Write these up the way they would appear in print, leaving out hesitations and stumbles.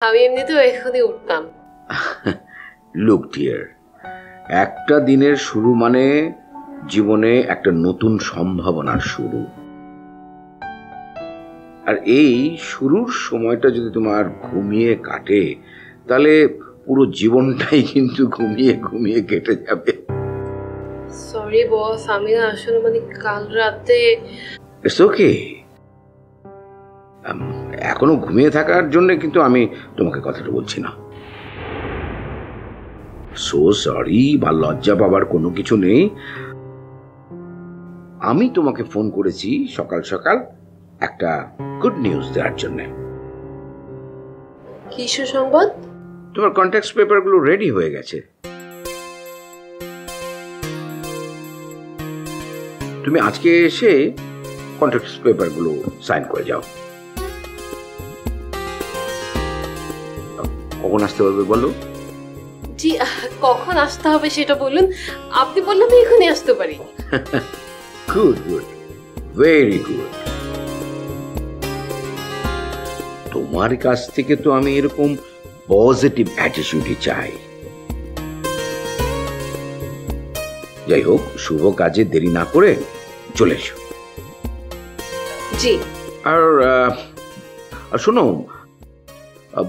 আমি এমনিতেও এখনই উঠতাম। লুক ডিয়ার, একটা দিনের শুরু মানে জীবনে একটা নতুন সম্ভাবনার শুরু। আর এই শুরুর সময়টা যদি তোমার ঘুমিয়ে কাটে তাহলে পুরো জীবনটাই কিন্তু ঘুমিয়ে ঘুমিয়ে কেটে যাবে। সরি বস, আমি না আসলে মানে কাল রাতে। ইটস ওকে, এখনো ঘুমিয়ে থাকার জন্য কিন্তু আমি তোমাকে কথাটা বলছি না। সো সরি বা লজ্জা পাবার কোনো কিছু নেই। আমি তোমাকে ফোন করেছি সকাল সকাল একটা গুড নিউজ দেওয়ার জন্য। কি সুসংবাদ? তোমার কন্ট্যাক্ট পেপারগুলো রেডি হয়ে গেছে। তুমি আজকে এসে কন্ট্রাক্ট পেপারগুলো সাইন করে যাও। কখন আসতে পারবে বলো? জি, কখন আসতে হবে সেটা বলুন। আপনি বললে আমি এখনই আসতে পারি। Good good, very good. তোমার কাছ থেকে তো আমি এরকম পজিটিভ অ্যাটিটিউডই চাই। যাই হোক, শুভ কাজে দেরি না করে চলে এসো। জি। আর শোনো,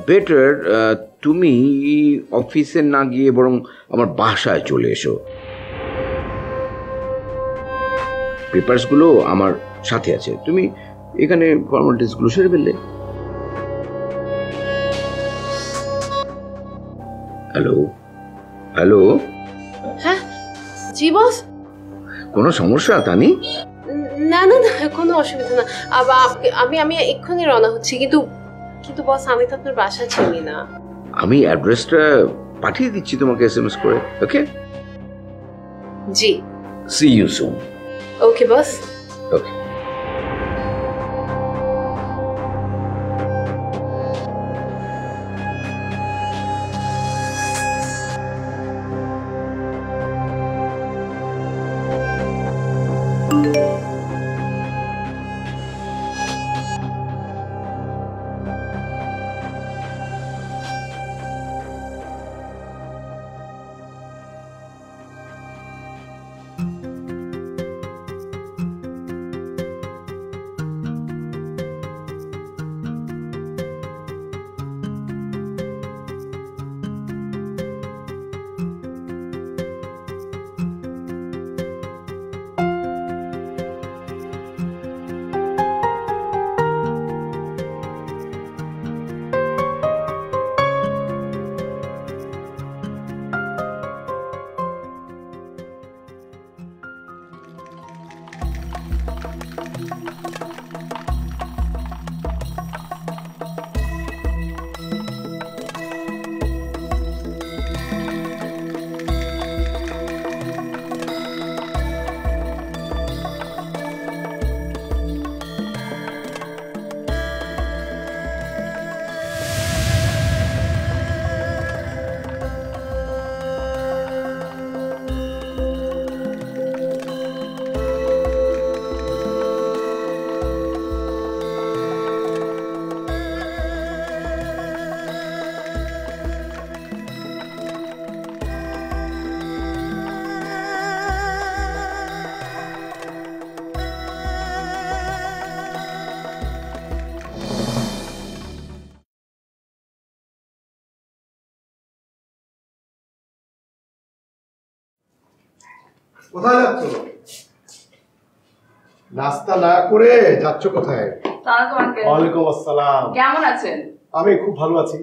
বেটার তুমি অফিসে না গিয়ে বরং আমার বাসায় চলে এসো। পেপারসগুলো আমার সাথে আছে, তুমি এখানে ফর্মালিটিসগুলো সেরে ফেললে। Hello hello. হ্যাঁ জি বস। কোনো সমস্যা তানি? না না না, কোনো অসুবিধা না। আবার আমি আমি এক্ষুনি রওনা হচ্ছি, কিন্তু কিন্তু বস আমি তো আপনার বাসা চিনি না। আমি অ্যাড্রেসটা পাঠিয়ে দিচ্ছি তোমাকে এসএমএস করে। ওকে জি। See you soon. Okay boss. Okay. কোথায় যাচ্ছ? নাস্তা না করে যাচ্ছ কোথায়? ওয়ালাইকুম আসসালাম। কেমন আছেন? আমি খুব ভালো আছি।